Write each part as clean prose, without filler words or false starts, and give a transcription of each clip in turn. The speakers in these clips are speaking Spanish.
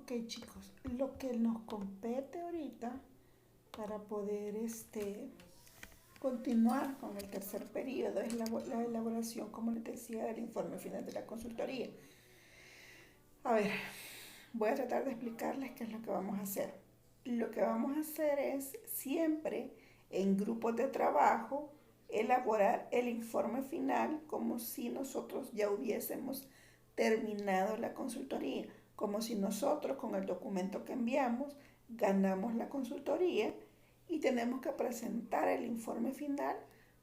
Ok, chicos, lo que nos compete ahorita para poder continuar con el tercer periodo es la elaboración, como les decía, del informe final de la consultoría. A ver, voy a tratar de explicarles qué es lo que vamos a hacer. Lo que vamos a hacer es siempre en grupos de trabajo elaborar el informe final como si nosotros ya hubiésemos terminado la consultoría, como si nosotros con el documento que enviamos ganamos la consultoría y tenemos que presentar el informe final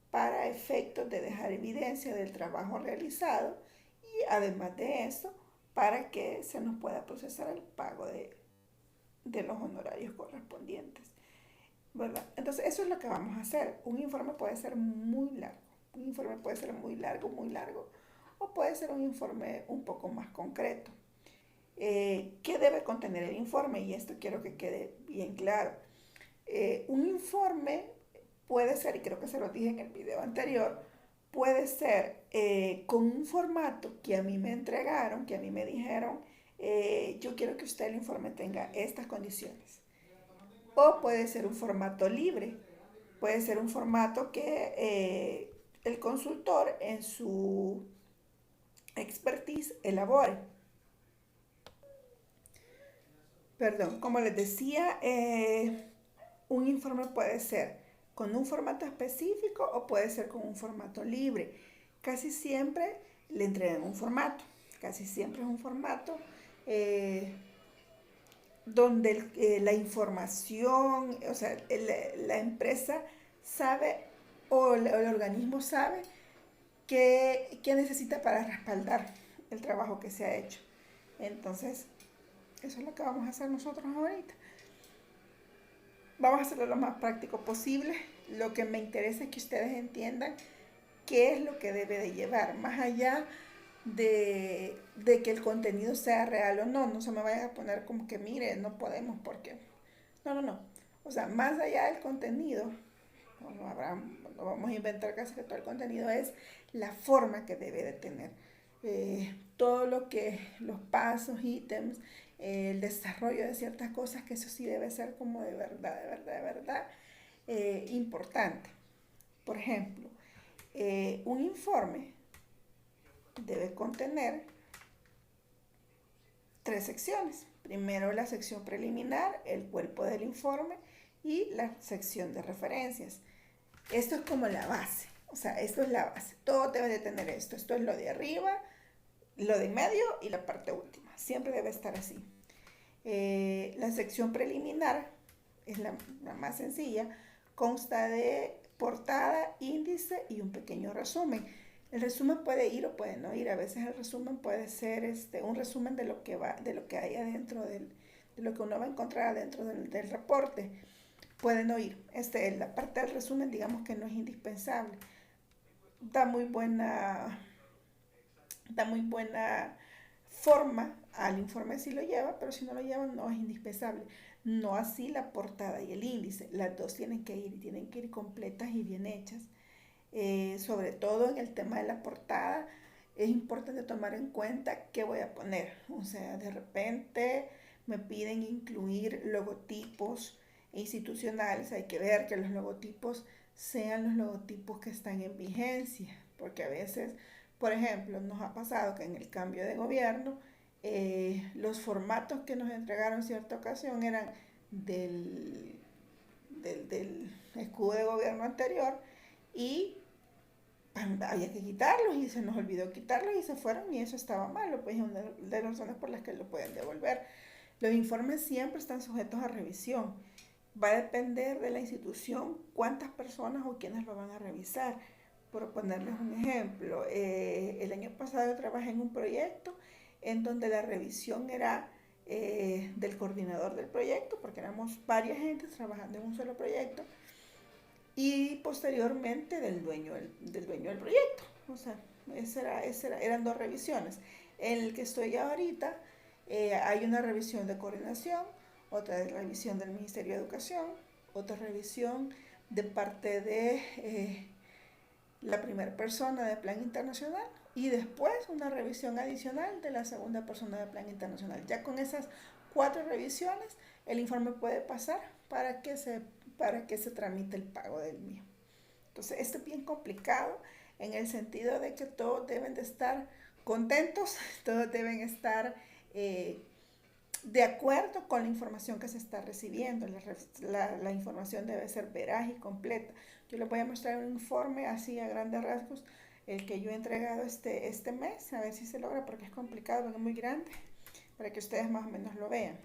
para efectos de dejar evidencia del trabajo realizado y además de eso para que se nos pueda procesar el pago de los honorarios correspondientes, ¿verdad? Entonces eso es lo que vamos a hacer. Un informe puede ser muy largo, un informe puede ser muy largo, o puede ser un informe un poco más concreto. ¿Qué debe contener el informe? Y esto quiero que quede bien claro. Un informe puede ser, y creo que se lo dije en el video anterior, puede ser con un formato que a mí me entregaron, que a mí me dijeron, yo quiero que usted el informe tenga estas condiciones. O puede ser un formato libre, puede ser un formato que el consultor en su expertise elabore. Perdón, como les decía, un informe puede ser con un formato específico o puede ser con un formato libre. Casi siempre le entregan un formato, casi siempre es un formato eh, donde la información, o sea, la empresa sabe o el organismo sabe qué necesita para respaldar el trabajo que se ha hecho. Entonces, eso es lo que vamos a hacer nosotros ahorita. Vamos a hacerlo lo más práctico posible. Lo que me interesa es que ustedes entiendan qué es lo que debe de llevar, más allá de que el contenido sea real o no. No se me vaya a poner como que, mire, no podemos porque... No. O sea, más allá del contenido, no vamos a inventar casi que todo el contenido, es la forma que debe de tener. Todo lo que, los pasos, ítems, el desarrollo de ciertas cosas, que eso sí debe ser como de verdad importante. Por ejemplo, un informe debe contener 3 secciones. Primero la sección preliminar, el cuerpo del informe y la sección de referencias. Esto es como la base, o sea, esto es la base. Todo debe de tener esto. Esto es lo de arriba, lo de en medio y la parte última. Siempre debe estar así. La sección preliminar es la más sencilla, consta de portada, índice y un pequeño resumen. El resumen puede ir o puede no ir. A veces el resumen puede ser un resumen de lo que va, de lo que hay adentro de lo que uno va a encontrar adentro del reporte. Puede no ir. La parte del resumen, digamos que no es indispensable. Da muy buena, da muy buena forma al informe si lo lleva, pero si no lo lleva no es indispensable. No así la portada y el índice. Las dos tienen que ir y tienen que ir completas y bien hechas. Sobre todo en el tema de la portada, es importante tomar en cuenta qué voy a poner. O sea, de repente me piden incluir logotipos institucionales. Hay que ver que los logotipos sean los logotipos que están en vigencia, porque a veces, por ejemplo, nos ha pasado que en el cambio de gobierno, los formatos que nos entregaron en cierta ocasión eran del escudo de gobierno anterior y había que quitarlos y se nos olvidó quitarlos y se fueron y eso estaba malo, pues es una de las razones por las que lo pueden devolver. Los informes siempre están sujetos a revisión. Va a depender de la institución cuántas personas o quiénes lo van a revisar. Por ponerles un ejemplo, el año pasado yo trabajé en un proyecto en donde la revisión era del coordinador del proyecto, porque éramos varias gentes trabajando en un solo proyecto, y posteriormente del dueño del proyecto. O sea, eran 2 revisiones. En el que estoy ahorita hay una revisión de coordinación, otra revisión del Ministerio de Educación, otra revisión de parte de la primera persona de Plan Internacional y después una revisión adicional de la segunda persona de Plan Internacional. Ya con esas 4 revisiones, el informe puede pasar para que se tramite el pago del mío. Entonces, esto es bien complicado en el sentido de que todos deben de estar contentos, todos deben estar de acuerdo con la información que se está recibiendo. La información debe ser veraz y completa. Yo les voy a mostrar un informe así a grandes rasgos, el que yo he entregado este mes, a ver si se logra porque es complicado, porque es muy grande, para que ustedes más o menos lo vean.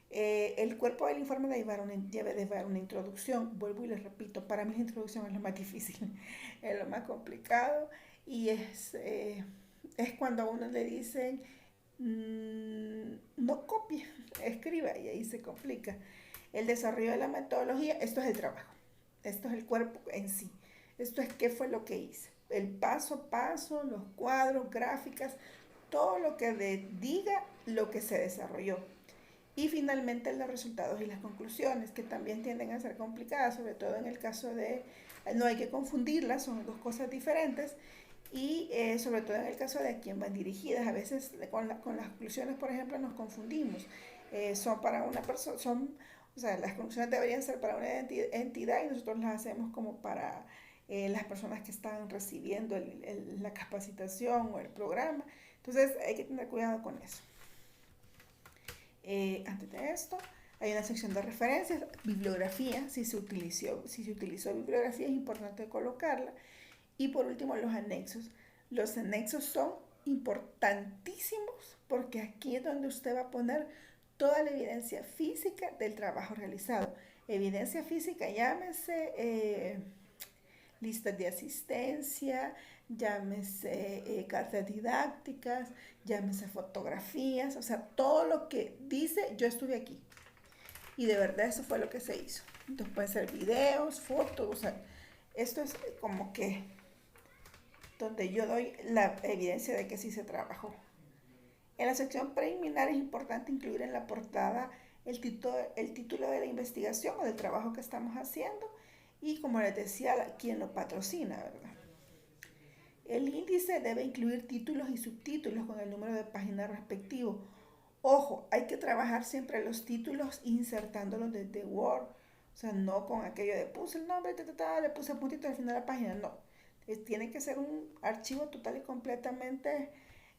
El cuerpo del informe debe llevar una introducción. Vuelvo y les repito, para mí la introducción es lo más difícil, es lo más complicado, y es cuando a uno le dicen no copie, escriba, y ahí se complica. El desarrollo de la metodología, esto es el trabajo, esto es el cuerpo en sí, esto es qué fue lo que hice, el paso a paso, los cuadros, gráficas, todo lo que diga lo que se desarrolló. Y finalmente los resultados y las conclusiones, que también tienden a ser complicadas, sobre todo en el caso de, no hay que confundirlas, son dos cosas diferentes, y sobre todo en el caso de a quién van dirigidas. A veces con las conclusiones, por ejemplo, nos confundimos. Son para una persona, o sea, las conclusiones deberían ser para una entidad y nosotros las hacemos como para las personas que están recibiendo la capacitación o el programa. Entonces hay que tener cuidado con eso. Antes de esto, hay una sección de referencias, bibliografía, si se utilizó bibliografía es importante colocarla. Y por último, los anexos. Los anexos son importantísimos porque aquí es donde usted va a poner toda la evidencia física del trabajo realizado. Evidencia física, llámese listas de asistencia, llámese cartas didácticas, llámese fotografías, o sea, todo lo que dice yo estuve aquí. Y de verdad eso fue lo que se hizo. Entonces pueden ser videos, fotos, o sea, esto es como que donde yo doy la evidencia de que sí se trabajó. En la sección preliminar es importante incluir en la portada el título de la investigación o del trabajo que estamos haciendo y, como les decía, quién lo patrocina, ¿verdad? El índice debe incluir títulos y subtítulos con el número de página respectivo. Ojo, hay que trabajar siempre los títulos insertándolos desde Word, o sea, no con aquello de puse el nombre, le puse el puntito al final de la página, no. Tiene que ser un archivo total y completamente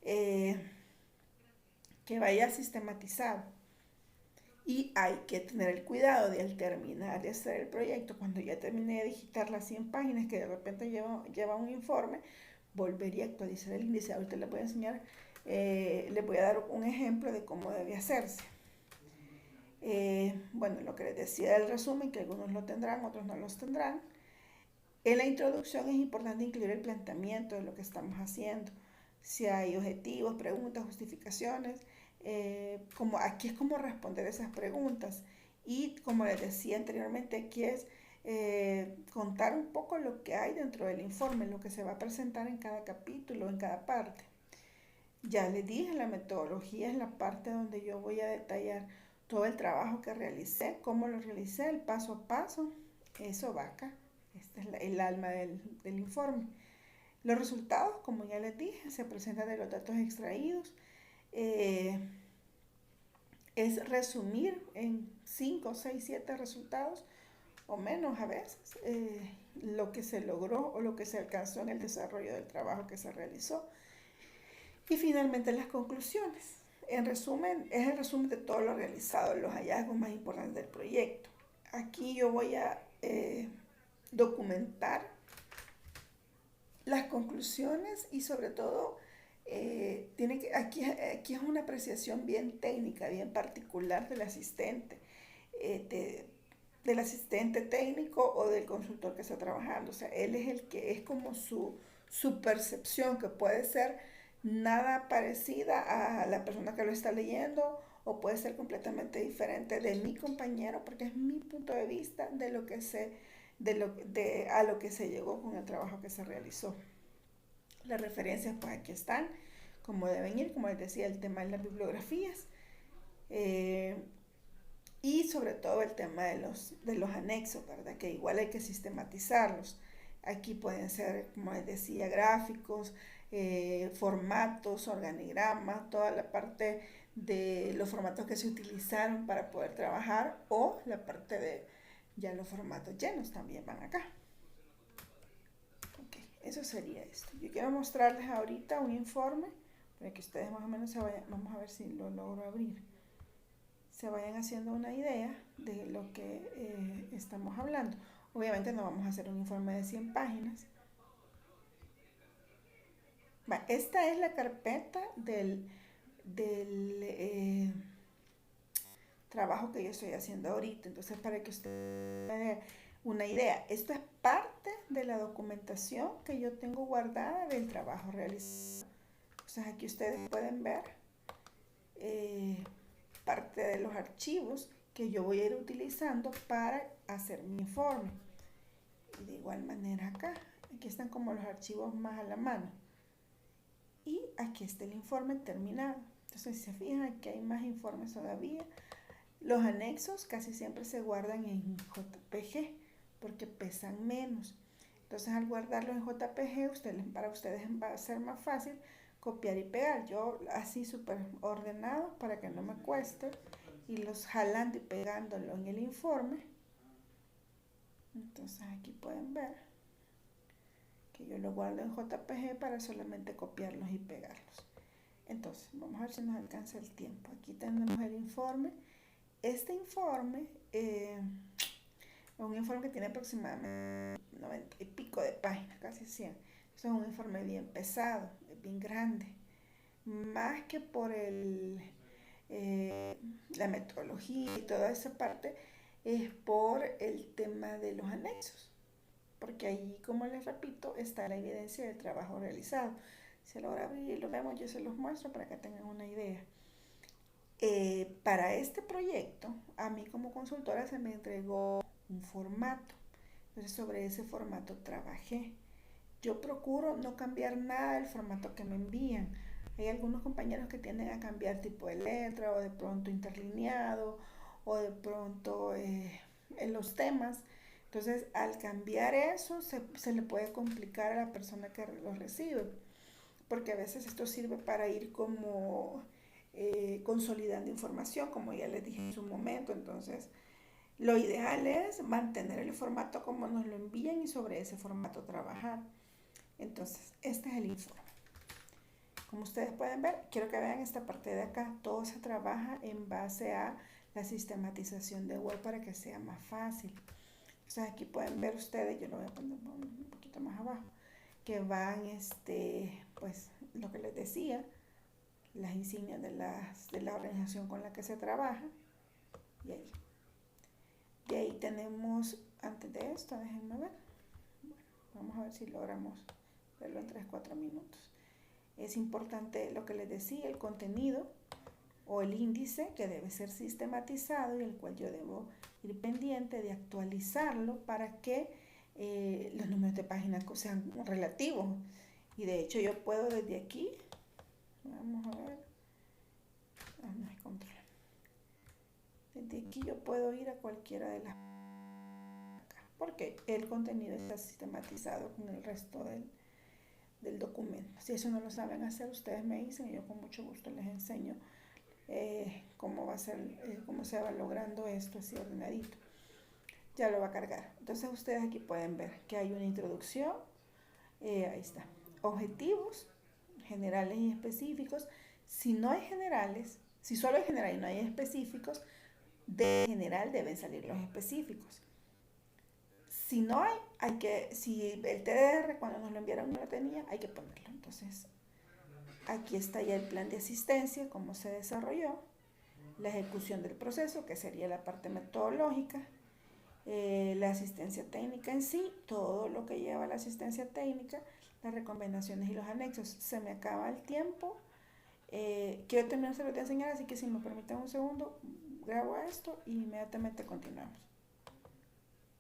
que vaya sistematizado. Y hay que tener el cuidado de al terminar de hacer el proyecto, cuando ya terminé de digitar las 100 páginas que de repente lleva un informe, volvería a actualizar el índice. Ahorita les voy a enseñar, les voy a dar un ejemplo de cómo debe hacerse. Bueno, lo que les decía del resumen, que algunos lo tendrán, otros no los tendrán. En la introducción es importante incluir el planteamiento de lo que estamos haciendo, si hay objetivos, preguntas, justificaciones, aquí es como responder esas preguntas. Y como les decía anteriormente, aquí es contar un poco lo que hay dentro del informe, lo que se va a presentar en cada capítulo, en cada parte. Ya les dije, la metodología es la parte donde yo voy a detallar todo el trabajo que realicé, cómo lo realicé, el paso a paso, eso va acá. Este es el alma del informe. Los resultados, como ya les dije, se presentan de los datos extraídos. Es resumir en 5, 6, 7 resultados o menos a veces lo que se logró o lo que se alcanzó en el desarrollo del trabajo que se realizó. Y finalmente las conclusiones. En resumen, es el resumen de todo lo realizado, los hallazgos más importantes del proyecto. Aquí yo voy a documentar las conclusiones y sobre todo aquí es una apreciación bien técnica, bien particular del asistente, del asistente técnico o del consultor que está trabajando. O sea, él es el que es como su percepción, que puede ser nada parecida a la persona que lo está leyendo o puede ser completamente diferente de mi compañero, porque es mi punto de vista de lo que a lo que se llegó con el trabajo que se realizó. Las referencias pues aquí están, como deben ir, como les decía, el tema de las bibliografías y sobre todo el tema de los anexos, ¿verdad? Que igual hay que sistematizarlos. Aquí pueden ser, como les decía, gráficos, formatos, organigramas, toda la parte de los formatos que se utilizaron para poder trabajar, o la parte de ya los formatos llenos también van acá. Ok, eso sería esto. Yo quiero mostrarles ahorita un informe para que ustedes más o menos se vayan, vamos a ver si lo logro abrir, se vayan haciendo una idea de lo que estamos hablando. Obviamente no vamos a hacer un informe de 100 páginas. Esta es la carpeta del trabajo que yo estoy haciendo ahorita. Entonces, para que usted tenga una idea, esto es parte de la documentación que yo tengo guardada del trabajo realizado. Entonces, aquí ustedes pueden ver parte de los archivos que yo voy a ir utilizando para hacer mi informe. Y de igual manera acá, aquí están como los archivos más a la mano. Y aquí está el informe terminado. Entonces, si se fijan, aquí hay más informes todavía. Los anexos casi siempre se guardan en JPG porque pesan menos. Entonces, al guardarlos en JPG, para ustedes va a ser más fácil copiar y pegar. Yo así súper ordenado para que no me cueste, y los jalando y pegándolo en el informe. Entonces, aquí pueden ver que yo lo guardo en JPG para solamente copiarlos y pegarlos. Entonces, vamos a ver si nos alcanza el tiempo. Aquí tenemos el informe. Este informe es un informe que tiene aproximadamente 90 y pico de páginas, casi 100. Es un informe bien pesado, bien grande. Más que por la metodología y toda esa parte, es por el tema de los anexos. Porque ahí, como les repito, está la evidencia del trabajo realizado. Si logra abrir y lo vemos, yo se los muestro para que tengan una idea. Para este proyecto, a mí como consultora se me entregó un formato. Entonces, sobre ese formato trabajé. Yo procuro no cambiar nada del formato que me envían. Hay algunos compañeros que tienden a cambiar tipo de letra, o de pronto interlineado, o de pronto en los temas. Entonces, al cambiar eso, se le puede complicar a la persona que lo recibe, porque a veces esto sirve para ir como consolidando información, como ya les dije en su momento. Entonces, lo ideal es mantener el formato como nos lo envían y sobre ese formato trabajar. Entonces, este es el informe. Como ustedes pueden ver, quiero que vean esta parte de acá. Todo se trabaja en base a la sistematización de Word para que sea más fácil. Entonces, aquí pueden ver ustedes, yo lo voy a poner un poquito más abajo, que van, pues, lo que les decía, las insignias de la organización con la que se trabaja. Y ahí. Y ahí tenemos, antes de esto, déjenme ver. Bueno, vamos a ver si logramos verlo en 3-4 minutos. Es importante lo que les decía, el contenido o el índice que debe ser sistematizado, y el cual yo debo ir pendiente de actualizarlo para que los números de página sean relativos. Y de hecho yo puedo desde aquí, vamos a ver, no hay control. Desde aquí yo puedo ir a cualquiera de las, porque el contenido está sistematizado con el resto del documento. Si eso no lo saben hacer, ustedes me dicen y yo con mucho gusto les enseño cómo va a ser, cómo se va logrando esto así ordenadito. Ya lo va a cargar. Entonces ustedes aquí pueden ver que hay una introducción, ahí está, objetivos generales y específicos. Si no hay generales, si solo hay general y no hay específicos, de general deben salir los específicos. Si no hay que, si el TDR cuando nos lo enviaron no lo tenía, hay que ponerlo. Entonces, aquí está ya el plan de asistencia, cómo se desarrolló, la ejecución del proceso, que sería la parte metodológica, la asistencia técnica en sí, todo lo que lleva la asistencia técnica, las recomendaciones y los anexos. Se me acaba el tiempo. Quiero terminar de enseñar, así que si me permiten un segundo, grabo esto y inmediatamente continuamos.